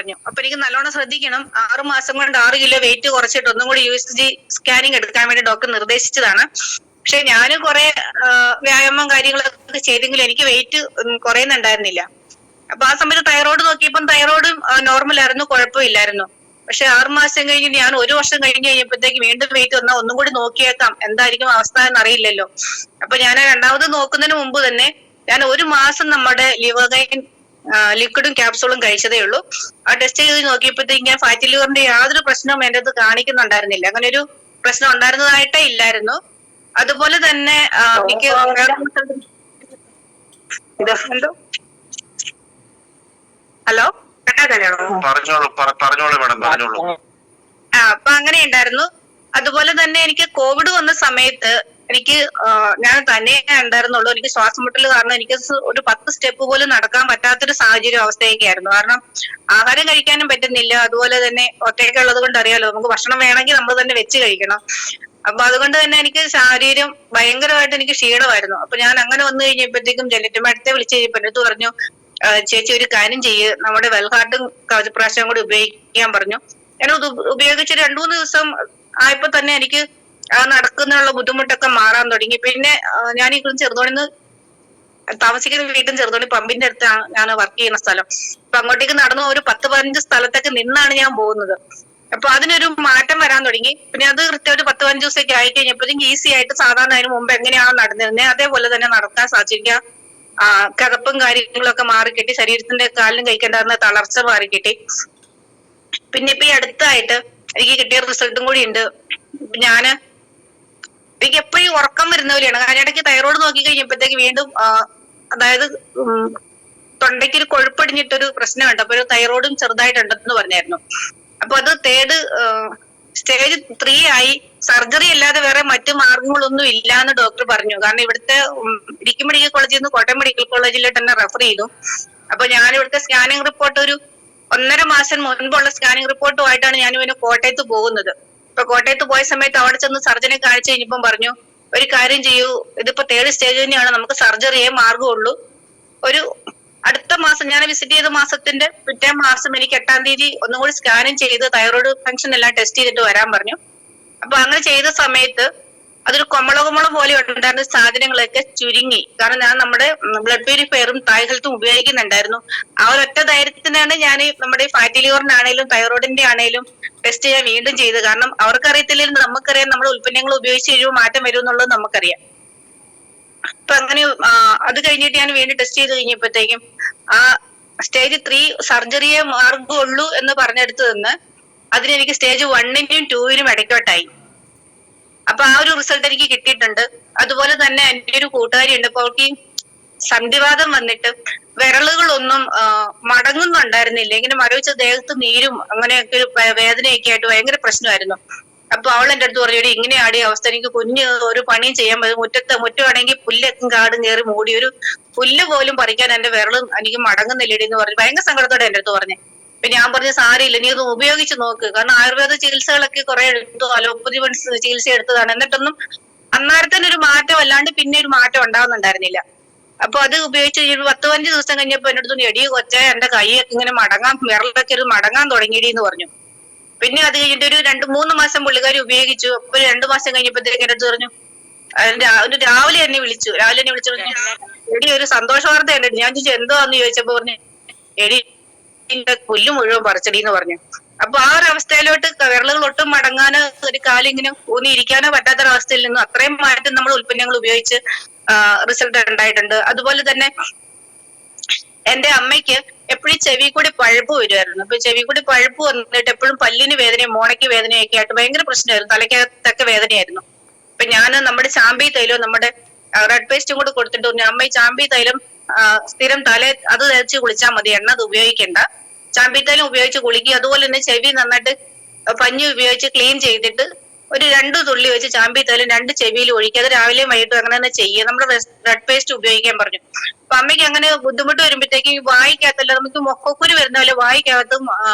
പറഞ്ഞു. അപ്പൊ എനിക്ക് നല്ലോണം ശ്രദ്ധിക്കണം, 6 മാസം കൊണ്ട് 6 കിലോ വെയിറ്റ് കുറച്ചിട്ട് ഒന്നും കൂടി USG സ്കാനിങ് എടുക്കാൻ വേണ്ടി ഡോക്ടർ നിർദ്ദേശിച്ചതാണ്. പക്ഷെ ഞാൻ കുറെ വ്യായാമം കാര്യങ്ങളൊക്കെ ചെയ്തെങ്കിലും എനിക്ക് വെയിറ്റ് കുറയുന്നുണ്ടായിരുന്നില്ല. അപ്പൊ ആ സമയത്ത് തൈറോയ്ഡ് നോക്കിയപ്പം തൈറോയ്ഡും നോർമൽ ആയിരുന്നു, കുഴപ്പമില്ലായിരുന്നു. പക്ഷെ 6 മാസം കഴിഞ്ഞ് ഞാൻ 1 വർഷം കഴിഞ്ഞ് കഴിഞ്ഞപ്പോഴത്തേക്ക് വീണ്ടും വെയിറ്റ് വന്നാൽ ഒന്നും കൂടി നോക്കിയേക്കാം, എന്തായിരിക്കും അവസ്ഥ എന്നറിയില്ലല്ലോ. അപ്പൊ ഞാൻ രണ്ടാമത് നോക്കുന്നതിന് മുമ്പ് തന്നെ ഞാൻ 1 മാസം നമ്മുടെ ലിവോഗൈൻ ലിക്വിഡും ക്യാപ്സൂളും കഴിച്ചതേ ഉള്ളൂ. ആ ടെസ്റ്റ് ചെയ്ത് നോക്കിയപ്പോഴത്തേക്ക് ഞാൻ ഫാറ്റി ലിവറിന്റെ യാതൊരു പ്രശ്നവും എന്റെ അടുത്ത് കാണിക്കുന്നുണ്ടായിരുന്നില്ല. അങ്ങനെ ഒരു പ്രശ്നം ഉണ്ടായിരുന്നതായിട്ടേ ഇല്ലായിരുന്നു. അതുപോലെ തന്നെ എനിക്ക് ഹലോ അപ്പൊ അങ്ങനെ ഉണ്ടായിരുന്നു. അതുപോലെ തന്നെ എനിക്ക് കോവിഡ് വന്ന സമയത്ത് എനിക്ക് ഞാൻ തന്നെ ഉണ്ടായിരുന്നുള്ളൂ. എനിക്ക് ശ്വാസം മുട്ടൽ കാരണം എനിക്ക് ഒരു 10 സ്റ്റെപ്പ് പോലും നടക്കാൻ പറ്റാത്തൊരു സാഹചര്യം അവസ്ഥയൊക്കെ ആയിരുന്നു. കാരണം ആഹാരം കഴിക്കാനും പറ്റുന്നില്ല. അതുപോലെ തന്നെ ഒറ്റയ്ക്ക് ഉള്ളത് കൊണ്ട് അറിയാലോ, നമുക്ക് ഭക്ഷണം വേണമെങ്കിൽ നമ്മൾ തന്നെ വെച്ച് കഴിക്കണം. അപ്പൊ അതുകൊണ്ട് തന്നെ എനിക്ക് ശരീരം ഭയങ്കരമായിട്ട് എനിക്ക് ക്ഷീണമായിരുന്നു. അപ്പൊ ഞാൻ അങ്ങനെ വന്നു കഴിഞ്ഞപ്പോഴത്തേക്കും ജെനറ്റ് മാഡത്തെ വിളിച്ച് കഴിഞ്ഞപ്പോൾ അടുത്ത് പറഞ്ഞു, ചേച്ചി ഒരു കാര്യം ചെയ്യ്, നമ്മുടെ വെൽഹാർട്ടും കവചപ്രാശം കൂടി ഉപയോഗിക്കാൻ പറഞ്ഞു. ഞാൻ ഉപയോഗിച്ച് 2-3 ദിവസം ആയപ്പോ തന്നെ എനിക്ക് നടക്കുന്നതിനുള്ള ബുദ്ധിമുട്ടൊക്കെ മാറാൻ തുടങ്ങി. പിന്നെ ഞാൻ ഈ ചെറുതോണിന്ന് താമസിക്കുന്ന വീട്ടും ചെറുതോണി പമ്പിന്റെ അടുത്താണ് ഞാൻ വർക്ക് ചെയ്യുന്ന സ്ഥലം. അപ്പൊ അങ്ങോട്ടേക്ക് നടന്നു ഒരു 10-15 സ്ഥലത്തൊക്കെ നിന്നാണ് ഞാൻ പോകുന്നത്. അപ്പൊ അതിനൊരു മാറ്റം വരാൻ തുടങ്ങി. പിന്നെ അത് കൃത്യം ഒരു 10-15 ദിവസമൊക്കെ ആയി കഴിഞ്ഞപ്പോഴത്തേക്കും ഈസി ആയിട്ട് സാധാരണ അതിന് മുമ്പ് എങ്ങനെയാണോ നടന്നിരുന്നത് അതേപോലെ തന്നെ നടക്കാൻ സാധിക്കുക. കിതപ്പും കാര്യങ്ങളൊക്കെ മാറിക്കിട്ടി, ശരീരത്തിന്റെ കാലിലും കഴിക്കേണ്ടായിരുന്ന തളർച്ച മാറിക്കിട്ടി. പിന്നെ ഇപ്പൊ ഈ അടുത്തായിട്ട് എനിക്ക് കിട്ടിയ റിസൾട്ടും കൂടി ഉണ്ട്. എനിക്ക് എപ്പോഴും ഉറക്കം വരുന്ന പോലെയാണ്. കാരണം ഇടയ്ക്ക് തൈറോയ്ഡ് നോക്കി കഴിഞ്ഞപ്പോഴത്തേക്ക് വീണ്ടും അതായത് തൊണ്ടയ്ക്ക് ഒരു കൊഴുപ്പടിഞ്ഞിട്ടൊരു പ്രശ്നമുണ്ട്. അപ്പൊ ഒരു തൈറോയ്ഡും ചെറുതായിട്ടുണ്ടെന്ന് പറഞ്ഞായിരുന്നു. അപ്പൊ അത് 3rd സ്റ്റേജ് 3 ആയി. സർജറി അല്ലാതെ വേറെ മറ്റു മാർഗങ്ങളൊന്നും ഇല്ല എന്ന് ഡോക്ടർ പറഞ്ഞു. കാരണം ഇവിടുത്തെ ഇടുക്കി മെഡിക്കൽ കോളേജിൽ നിന്ന് കോട്ടയം മെഡിക്കൽ കോളേജിലോട്ട് തന്നെ റെഫർ ചെയ്തു. അപ്പൊ ഞാൻ ഇവിടുത്തെ സ്കാനിങ് റിപ്പോർട്ട് ഒരു 1.5 മാസം മുൻപുള്ള സ്കാനിങ് റിപ്പോർട്ടുമായിട്ടാണ് ഞാൻ ഇവന് കോട്ടയത്ത് പോകുന്നത്. ഇപ്പൊ കോട്ടയത്ത് പോയ സമയത്ത് അവിടെ ചെന്ന് സർജനെ കാണിച്ചു കഴിഞ്ഞപ്പം പറഞ്ഞു, ഒരു കാര്യം ചെയ്യൂ, ഇതിപ്പോ 3rd സ്റ്റേജ് തന്നെയാണ്, നമുക്ക് സർജറിയെ മാർഗമുള്ളൂ. ഒരു അടുത്ത മാസം ഞാൻ വിസിറ്റ് ചെയ്ത മാസത്തിന്റെ പിറ്റേ മാസം എനിക്ക് 8-ാം തീയതി ഒന്നും കൂടി സ്കാനും ചെയ്ത് തൈറോയ്ഡ് ഫംഗ്ഷൻ എല്ലാം ടെസ്റ്റ് ചെയ്തിട്ട് വരാൻ പറഞ്ഞു. അപ്പൊ അങ്ങനെ ചെയ്ത സമയത്ത് അതൊരു കൊമള പോലെ ഉണ്ടായിരുന്ന സാധനങ്ങളൊക്കെ ചുരുങ്ങി. കാരണം ഞാൻ നമ്മുടെ ബ്ലഡ് പ്യൂരിഫയറും തായ് ഹെൽത്തും ഉപയോഗിക്കുന്നുണ്ടായിരുന്നു. ആ ഒരൊറ്റ ധൈര്യത്തിനാണ് ഞാൻ നമ്മുടെ ഫാറ്റി ലിവറിനാണേലും തൈറോയിഡിന്റെ ആണേലും ടെസ്റ്റ് ചെയ്യാൻ വീണ്ടും ചെയ്തത്. കാരണം അവർക്കറിയത്തില്ലെങ്കിൽ നമുക്കറിയാം നമ്മുടെ ഉൽപ്പന്നങ്ങൾ ഉപയോഗിച്ച് കഴിയുമ്പോൾ മാറ്റം വരും എന്നുള്ളത് നമുക്കറിയാം. അപ്പൊ അങ്ങനെ അത് കഴിഞ്ഞിട്ട് ഞാൻ വീണ്ടും ടെസ്റ്റ് ചെയ്ത് കഴിഞ്ഞപ്പോഴത്തേക്കും ആ സ്റ്റേജ് 3 സർജറിയെ മാർഗമുള്ളൂ എന്ന് പറഞ്ഞെടുത്ത് നിന്ന് അതിനെനിക്ക് സ്റ്റേജ് 1-നും 2-നും ഇടയ്ക്കോട്ടായി. അപ്പൊ ആ ഒരു റിസൾട്ട് എനിക്ക് കിട്ടിയിട്ടുണ്ട്. അതുപോലെ തന്നെ എൻ്റെ ഒരു കൂട്ടുകാരി ഉണ്ട്. അപ്പൊ അവർക്ക് സന്ധിവാതം വന്നിട്ട് വിരലുകളൊന്നും മടങ്ങുന്നുണ്ടായിരുന്നില്ല. ഇങ്ങനെ മരവിച്ച ദേഹത്ത് നീരും അങ്ങനെയൊക്കെ ഒരു വേദനയൊക്കെ ആയിട്ട് ഭയങ്കര പ്രശ്നമായിരുന്നു. അപ്പൊ അവൾ എൻ്റെ അടുത്ത് പറഞ്ഞു, ഇങ്ങനെ ആടിയ അവസ്ഥ, എനിക്ക് കുഞ്ഞ് ഒരു പണിയും ചെയ്യാൻ പറ്റും, മുറ്റമാണെങ്കിൽ പുല്ലൊക്കെ കാടും കയറി മൂടി, ഒരു പുല്ല് പോലും പറിക്കാൻ എന്റെ വിരളും എനിക്ക് മടങ്ങുന്നില്ലടി എന്ന് പറഞ്ഞു ഭയങ്കര സങ്കടത്തോടെ എൻ്റെ അടുത്ത് പറഞ്ഞു. അപ്പൊ ഞാൻ പറഞ്ഞു, സാരിയില്ല, നീ അത് ഉപയോഗിച്ച് നോക്ക്. കാരണം ആയുർവേദ ചികിത്സകളൊക്കെ കുറെ എടുത്തു, അലോപ്പതി ചികിത്സ എടുത്തതാണ്, എന്നിട്ടൊന്നും അന്നേരത്തിന് ഒരു മാറ്റം അല്ലാണ്ട് പിന്നെ ഒരു മാറ്റം ഉണ്ടാവുന്നുണ്ടായിരുന്നില്ല. അപ്പൊ അത് ഉപയോഗിച്ച് 10-15 ദിവസം കഴിഞ്ഞപ്പോ എൻ്റെ അടുത്ത് എടി കൊച്ചേ, എന്റെ കൈയൊക്കെ ഇങ്ങനെ മടങ്ങാൻ, വിരലൊക്കെ ഒരു മടങ്ങാൻ തുടങ്ങിയിടി എന്ന് പറഞ്ഞു. പിന്നെ അത് കഴിഞ്ഞിട്ട് ഒരു 2-3 മാസം പുള്ളിക്കാരി ഉപയോഗിച്ചു. അപ്പൊ 2 മാസം കഴിഞ്ഞപ്പോഴത്തേക്ക് എൻ്റെ അടുത്ത് പറഞ്ഞു, രാവിലെ എന്നെ വിളിച്ചു പറഞ്ഞു, എടി ഒരു സന്തോഷ വാർത്ത ഉണ്ട്. ഞാൻ ചോദിച്ചു എന്തോന്ന് ചോദിച്ചപ്പോ പറഞ്ഞു, എടി പുല്ല് മുഴുവൻ പറിച്ചടി എന്ന് പറഞ്ഞു. അപ്പൊ ആ ഒരു അവസ്ഥയിലോട്ട് വിരലുകൾ ഒട്ടും മടങ്ങാനോ ഒരു കാലിങ്ങനെ ഊന്നിയിരിക്കാനോ പറ്റാത്തൊരവസ്ഥയിൽ നിന്നും അത്രയും മാറ്റം നമ്മൾ ഉൽപ്പന്നങ്ങൾ ഉപയോഗിച്ച് റിസൾട്ട് ഉണ്ടായിട്ടുണ്ട്. അതുപോലെ തന്നെ എന്റെ അമ്മയ്ക്ക് എപ്പോഴും ചെവി കൂടി പഴുപ്പ് വരുമായിരുന്നു. അപ്പൊ ചെവി കൂടി പഴുപ്പ് വന്നിട്ട് എപ്പോഴും പല്ലിന് വേദനയും മോണയ്ക്ക് വേദനയൊക്കെ ആയിട്ട് ഭയങ്കര പ്രശ്നമായിരുന്നു, തലയ്ക്കകത്തൊക്കെ വേദനയായിരുന്നു. അപ്പൊ ഞാൻ നമ്മുടെ ചാമ്പി തൈലവും നമ്മുടെ റെഡ് പേസ്റ്റും കൂടെ കൊടുത്തിട്ട് പറഞ്ഞു, അമ്മ ഈ ചാമ്പി തൈലം സ്ഥിരം അത് തേച്ച് കുളിച്ചാൽ മതി, എണ്ണ അത് ഉപയോഗിക്കണ്ട, ചാമ്പി തൈലം ഉപയോഗിച്ച് കുളിക്കുക. അതുപോലെ തന്നെ ചെവി നന്നായിട്ട് പഞ്ഞി ഉപയോഗിച്ച് ക്ലീൻ ചെയ്തിട്ട് ഒരു 2 തുള്ളി വെച്ച് ചാമ്പി തൈലം 2 ചെവിയിൽ ഒഴിക്കുക. അത് രാവിലെയും വൈകിട്ടും അങ്ങനെ തന്നെ ചെയ്യുക. നമ്മുടെ റെഡ് പേസ്റ്റ് ഉപയോഗിക്കാൻ പറഞ്ഞു. അപ്പൊ അമ്മയ്ക്ക് അങ്ങനെ ബുദ്ധിമുട്ട് വരുമ്പോഴത്തേക്കും വായിക്കകത്തല്ല, നമുക്ക് മൊക്കക്കുരു വരുന്ന പോലെ വായിക്കകത്തും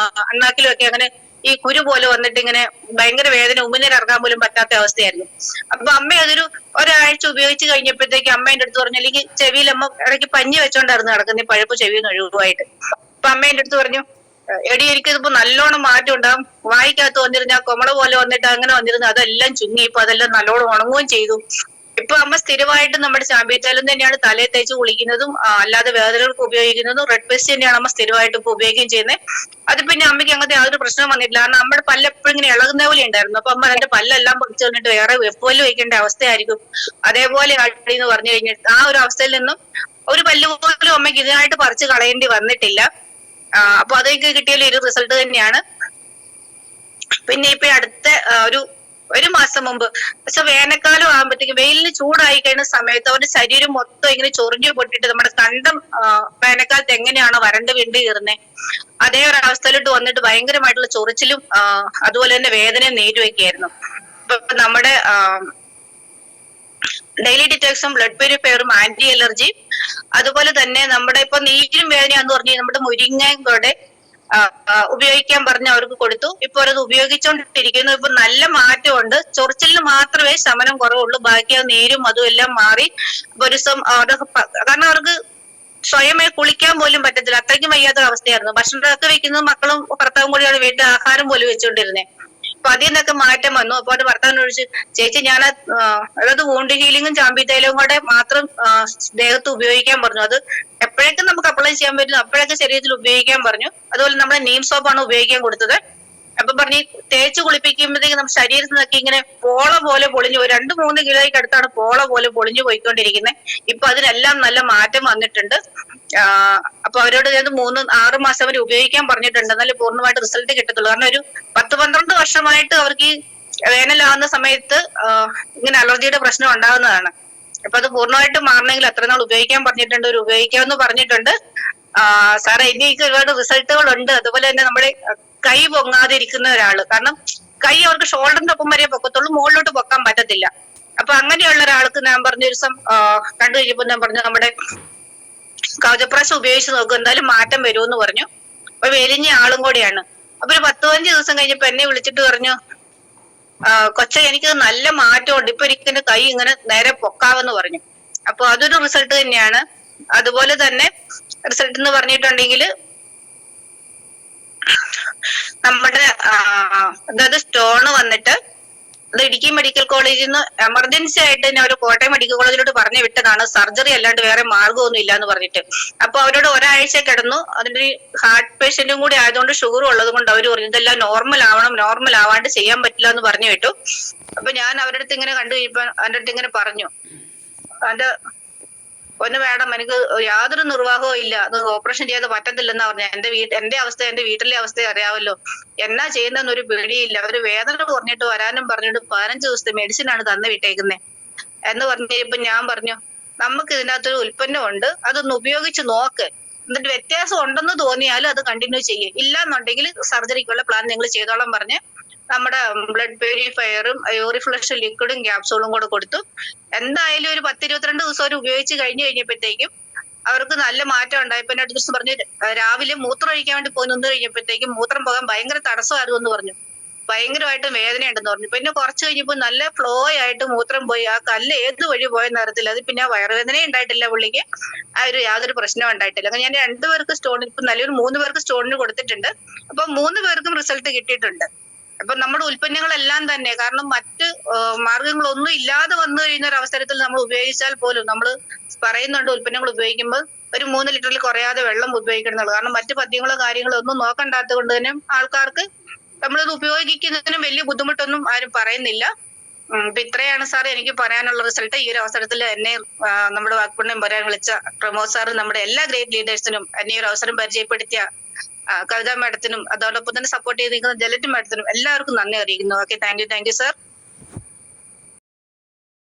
അണ്ണാക്കിലും ഒക്കെ അങ്ങനെ ഈ കുരു പോലെ വന്നിട്ട് ഇങ്ങനെ ഭയങ്കര വേദന, ഉമിനീർ ഇറങ്ങാൻ പോലും പറ്റാത്ത അവസ്ഥയായിരുന്നു. അപ്പൊ അമ്മ അതൊരു ഒരാഴ്ച ഉപയോഗിച്ച് കഴിഞ്ഞപ്പോഴത്തേക്ക് അമ്മ എൻ്റെ അടുത്ത് പറഞ്ഞു, അല്ലെങ്കിൽ ചെവിയിൽ അമ്മ ഇടയ്ക്ക് പഞ്ഞി വെച്ചോണ്ടായിരുന്നു നടക്കുന്ന പഴുപ്പ് ചെവിയിൽ നിന്ന് ഒഴിവായിട്ട്. അപ്പൊ അമ്മ എൻ്റെ അടുത്ത് പറഞ്ഞു, എടി എനിക്കിതിപ്പോ നല്ലോണം മാറ്റം ഉണ്ടാകും. വായിക്കകത്ത് വന്നിരുന്ന കൊമള പോലെ വന്നിട്ട് അങ്ങനെ വന്നിരുന്നു, അതെല്ലാം ചുങ്ങി. ഇപ്പൊ അതെല്ലാം നല്ലോണം ഉണങ്ങുകയും ചെയ്തു. ഇപ്പൊ അമ്മ സ്ഥിരമായിട്ട് നമ്മുടെ ചാമ്പ്യച്ചാലും തന്നെയാണ് തലയിൽ തേച്ച് കുളിക്കുന്നതും അല്ലാതെ വേദനകൾക്ക് ഉപയോഗിക്കുന്നതും. റെഡ് പേസ്റ്റ് തന്നെയാണ് അമ്മ സ്ഥിരമായിട്ട് ഇപ്പൊ ഉപയോഗിക്കുകയും ചെയ്യുന്നത്. അത് പിന്നെ അമ്മയ്ക്ക് അങ്ങനത്തെ യാതൊരു പ്രശ്നം വന്നിട്ടില്ല. കാരണം നമ്മുടെ പല്ല് എപ്പോഴും ഇങ്ങനെ ഇളകുന്ന പോലെ ഉണ്ടായിരുന്നു. അപ്പൊ അമ്മ അതിന്റെ പല്ലെല്ലാം പൊടിച്ചു തന്നിട്ട് വേറെ വെപ്പല് വയ്ക്കേണ്ട അവസ്ഥയായിരിക്കും. അതേപോലെ അടി എന്ന് പറഞ്ഞു കഴിഞ്ഞിട്ട് ആ ഒരു അവസ്ഥയിൽ നിന്നും ഒരു പല്ല് പോലും അമ്മയ്ക്ക് ഇതിനായിട്ട് പറിച്ച് കളയേണ്ടി വന്നിട്ടില്ല. അപ്പൊ അതൊക്കെ കിട്ടിയാലും ഒരു റിസൾട്ട് തന്നെയാണ്. പിന്നെ ഇപ്പൊ അടുത്ത ഒരു മാസം മുമ്പ്, പക്ഷെ വേനൽക്കാലം ആകുമ്പോഴത്തേക്ക് വെയിലിന് ചൂടായി കഴിയുന്ന സമയത്ത് അവരുടെ ശരീരം മൊത്തം ഇങ്ങനെ ചൊറിഞ്ഞു പൊട്ടിട്ട് നമ്മുടെ കണ്ടം വേനൽക്കാലത്ത് എങ്ങനെയാണോ വരണ്ട് വിണ്ട് കയറുന്നത്, അതേ ഒരു അവസ്ഥയിലോട്ട് വന്നിട്ട് ഭയങ്കരമായിട്ടുള്ള ചൊറിച്ചിലും അതുപോലെ തന്നെ വേദനയും നേരിടുകയായിരുന്നു. ഇപ്പൊ നമ്മുടെ ഡെയിലി ഡിറ്റോക്സും ബ്ലഡ് പ്യൂരിഫയറും ആന്റി അലർജി, അതുപോലെ തന്നെ നമ്മുടെ ഇപ്പൊ നീരും വേദനയാന്ന് പറഞ്ഞ് നമ്മുടെ മുരിങ്ങയും കൂടെ ഉപയോഗിക്കാൻ പറഞ്ഞ് അവർക്ക് കൊടുത്തു. ഇപ്പൊ അവരത് ഉപയോഗിച്ചുകൊണ്ടിരിക്കുന്നു. ഇപ്പൊ നല്ല മാറ്റമുണ്ട്. ചൊറിച്ചിലിന് മാത്രമേ ശമനം കുറവുള്ളൂ. ബാക്കി ആ നീരും അതും എല്ലാം മാറി. ഒരു ദിവസം കാരണം അവർക്ക് സ്വയമേ കുളിക്കാൻ പോലും പറ്റത്തില്ല, അത്രയ്ക്കും വയ്യാത്ത അവസ്ഥയായിരുന്നു. ഭക്ഷണമൊക്കെ വെക്കുന്നത് മക്കളും ഭർത്താവും കൂടിയാണ് വീട്ടിൽ ആഹാരം പോലും വെച്ചുകൊണ്ടിരുന്നത്. അപ്പൊ അതിൽ നിന്നൊക്കെ മാറ്റം വന്നു. അപ്പൊ അത് ഭർത്താവിനെ വിളിച്ച്, ചേച്ചി ഞാൻ അതായത് വൂണ്ട് ഹീലിങ്ങും ചാമ്പി തൈലവും കൂടെ മാത്രം ദേഹത്ത് ഉപയോഗിക്കാൻ പറഞ്ഞു. അത് എപ്പോഴൊക്കെ നമുക്ക് അപ്ലൈ ചെയ്യാൻ പറ്റുന്നു അപ്പോഴൊക്കെ ശരീരത്തിൽ ഉപയോഗിക്കാൻ പറഞ്ഞു. അതുപോലെ നമ്മുടെ നീം സോപ്പാണ് ഉപയോഗിക്കാൻ കൊടുത്തത്. അപ്പൊ പറഞ്ഞ് തേച്ച് കുളിപ്പിക്കുമ്പോഴത്തേക്ക് നമ്മുടെ ശരീരത്തിൽ നിന്നൊക്കെ ഇങ്ങനെ പോള പോലെ പൊളിഞ്ഞു പോയി. 2-3 കിലോയ്ക്ക് അടുത്താണ് പോള പോലെ പൊളിഞ്ഞു പോയിക്കൊണ്ടിരിക്കുന്നത്. ഇപ്പൊ അതിനെല്ലാം നല്ല മാറ്റം വന്നിട്ടുണ്ട്. അപ്പൊ അവരോട് ഞാൻ 3-6 മാസം അവർ ഉപയോഗിക്കാൻ പറഞ്ഞിട്ടുണ്ട്, എന്നാലും പൂർണ്ണമായിട്ട് റിസൾട്ട് കിട്ടത്തുള്ളൂ. കാരണം ഒരു 10-12 വർഷമായിട്ട് അവർക്ക് ഈ വേനലാവുന്ന സമയത്ത് ഇങ്ങനെ അലർജിയുടെ പ്രശ്നം ഉണ്ടാകുന്നതാണ്. അപ്പൊ അത് പൂർണ്ണമായിട്ട് മാറണമെങ്കിൽ അത്ര നാൾ ഉപയോഗിക്കാൻ പറഞ്ഞിട്ടുണ്ട്. ഒരു ഉപയോഗിക്കാമെന്ന് പറഞ്ഞിട്ടുണ്ട്. സാറേ എനിക്ക് ഒരുപാട് റിസൾട്ടുകൾ ഉണ്ട്. അതുപോലെ തന്നെ നമ്മുടെ കൈ പൊങ്ങാതെ ഇരിക്കുന്ന ഒരാള്, കാരണം കൈ അവർക്ക് ഷോൾഡറിന്റെ ഒപ്പം വരെ പൊക്കത്തുള്ളൂ, മുകളിലോട്ട് പൊക്കാൻ പറ്റത്തില്ല. അപ്പൊ അങ്ങനെയുള്ള ഒരാൾക്ക് ഞാൻ പറഞ്ഞ ഒരു ദിവസം കണ്ടു കഴിഞ്ഞപ്പോ ഞാൻ പറഞ്ഞു നമ്മുടെ കവചപ്രാശം ഉപയോഗിച്ച് നോക്കും, എന്തായാലും മാറ്റം വരുമെന്ന് പറഞ്ഞു. അപ്പൊ വെലിഞ്ഞ ആളും കൂടിയാണ്. അപ്പൊ ഒരു 10-15 ദിവസം കഴിഞ്ഞപ്പോ എന്നെ വിളിച്ചിട്ട് പറഞ്ഞു, കൊച്ച എനിക്ക് നല്ല മാറ്റമുണ്ട്, ഇപ്പൊ എനിക്ക് കൈ ഇങ്ങനെ നേരെ പൊക്കാവെന്ന് പറഞ്ഞു. അപ്പൊ അതൊരു റിസൾട്ട് തന്നെയാണ്. അതുപോലെ തന്നെ റിസൾട്ട് എന്ന് പറഞ്ഞിട്ടുണ്ടെങ്കിൽ നമ്മുടെ അതായത് സ്റ്റോണ് വന്നിട്ട് അത് ഇടുക്കി മെഡിക്കൽ കോളേജിൽ നിന്ന് എമർജൻസി ആയിട്ട് തന്നെ അവർ കോട്ടയം മെഡിക്കൽ കോളേജിലോട്ട് പറഞ്ഞു വിട്ടതാണ്. സർജറി അല്ലാണ്ട് വേറെ മാർഗമൊന്നും ഇല്ല എന്ന് പറഞ്ഞിട്ട്. അപ്പൊ അവരോട് ഒരാഴ്ച കിടന്നു. അതിന്റെ ഹാർട്ട് പേഷ്യന്റും കൂടി ആയതുകൊണ്ട് ഷുഗർ ഉള്ളത് കൊണ്ട് അവർ പറഞ്ഞു ഇതെല്ലാം നോർമൽ ആവണം, നോർമൽ ആവാണ്ട് ചെയ്യാൻ പറ്റില്ല എന്ന് പറഞ്ഞു വിട്ടു. അപ്പൊ ഞാൻ അവരുടെ അടുത്ത് ഇങ്ങനെ കണ്ടു കഴിഞ്ഞപ്പോ എൻ്റെ അടുത്ത് ഇങ്ങനെ പറഞ്ഞു, അതിന്റെ ഒന്ന് വേണം, എനിക്ക് യാതൊരു നിർവാഹവും ഇല്ല, അത് ഓപ്പറേഷൻ ചെയ്യാതെ പറ്റത്തില്ലെന്നാ പറഞ്ഞ. എന്റെ അവസ്ഥ, എന്റെ വീട്ടിലെ അവസ്ഥ അറിയാമല്ലോ, എന്നാ ചെയ്യുന്നതെന്നൊരു പേടിയില്ല. അവര് വേദന കുറഞ്ഞിട്ട് വരാനും പറഞ്ഞിട്ട് 15 ദിവസത്തെ മെഡിസിൻ ആണ് തന്നു വിട്ടേക്കുന്നത് എന്ന് പറഞ്ഞപ്പോ ഞാൻ പറഞ്ഞു, നമുക്ക് ഇതിനകത്തൊരു ഉൽപ്പന്നമുണ്ട്, അതൊന്ന് ഉപയോഗിച്ച് നോക്ക്, എന്നിട്ട് വ്യത്യാസം ഉണ്ടെന്ന് തോന്നിയാലും അത് കണ്ടിന്യൂ ചെയ്യും, ഇല്ല എന്നുണ്ടെങ്കിൽ സർജറിക്കുള്ള പ്ലാൻ നിങ്ങൾ ചെയ്തോളം പറഞ്ഞ് നമ്മുടെ ബ്ലഡ് പ്യൂരിഫയറും യൂറിഫ്ലഷ് ലിക്വിഡും ക്യാപ്സൂളും കൂടെ കൊടുത്തു. എന്തായാലും ഒരു 10-22 ദിവസം അവർ ഉപയോഗിച്ച് കഴിഞ്ഞപ്പോഴത്തേക്കും അവർക്ക് നല്ല മാറ്റം ഉണ്ടായി. പിന്നെ അടുത്ത ദിവസം പറഞ്ഞു രാവിലെ മൂത്രം ഒഴിക്കാൻ വേണ്ടി പോയി നിന്ന് കഴിഞ്ഞപ്പോഴത്തേക്കും മൂത്രം പോകാൻ ഭയങ്കര തടസ്സമായിരുന്നു എന്ന് പറഞ്ഞു, ഭയങ്കരമായിട്ട് വേദനയുണ്ടെന്ന് പറഞ്ഞു. പിന്നെ കുറച്ച് കഴിഞ്ഞപ്പോൾ നല്ല ഫ്ലോ ആയിട്ട് മൂത്രം പോയി. ആ കല്ല് ഏത് വഴി പോയെന്ന് അറിയത്തില്ല. അത് പിന്നെ വയറുവേദനയും ഉണ്ടായിട്ടില്ല പുള്ളിക്ക്, യാതൊരു പ്രശ്നവും ഉണ്ടായിട്ടില്ല. ഞാൻ 2 പേർക്ക് സ്റ്റോണിന്, ഇപ്പൊ നല്ലൊരു 3 പേർക്ക് സ്റ്റോണിന് കൊടുത്തിട്ടുണ്ട്. അപ്പൊ 3 പേർക്കും റിസൾട്ട് കിട്ടിയിട്ടുണ്ട്. അപ്പൊ നമ്മുടെ ഉൽപ്പന്നങ്ങളെല്ലാം തന്നെ, കാരണം മറ്റ് മാർഗങ്ങളൊന്നും ഇല്ലാതെ വന്നു കഴിയുന്ന ഒരു അവസരത്തിൽ നമ്മൾ ഉപയോഗിച്ചാൽ പോലും നമ്മൾ പറയുന്നുണ്ട് ഉൽപ്പന്നങ്ങൾ ഉപയോഗിക്കുമ്പോൾ ഒരു 3 ലിറ്ററിൽ കുറയാതെ വെള്ളം ഉപയോഗിക്കണമെന്നുള്ളത്. കാരണം മറ്റു പദ്യങ്ങളോ കാര്യങ്ങളോ ഒന്നും നോക്കണ്ടാത്തത് കൊണ്ട് തന്നെ ആൾക്കാർക്ക് നമ്മളിത് ഉപയോഗിക്കുന്നതിനും വലിയ ബുദ്ധിമുട്ടൊന്നും ആരും പറയുന്നില്ല. ഇപ്പൊ ഇത്രയാണ് സാർ എനിക്ക് പറയാനുള്ള റിസൾട്ട്. ഈ ഒരു അവസരത്തിൽ എന്നെ നമ്മുടെ വാക്പുണ്യം പറയാൻ വിളിച്ച പ്രമോദ് സാർ, നമ്മുടെ എല്ലാ ഗ്രേറ്റ് ലീഡേഴ്സിനും എന്നെ ഒരു അവസരം പരിചയപ്പെടുത്തിയ കവിത മാഡത്തിനും അതോടൊപ്പം തന്നെ സപ്പോർട്ട് ചെയ്തിരിക്കുന്ന ജലറ്റ് മാഡത്തിനും എല്ലാവർക്കും നന്ദി അറിയിക്കുന്നു. Okay, thank you sir.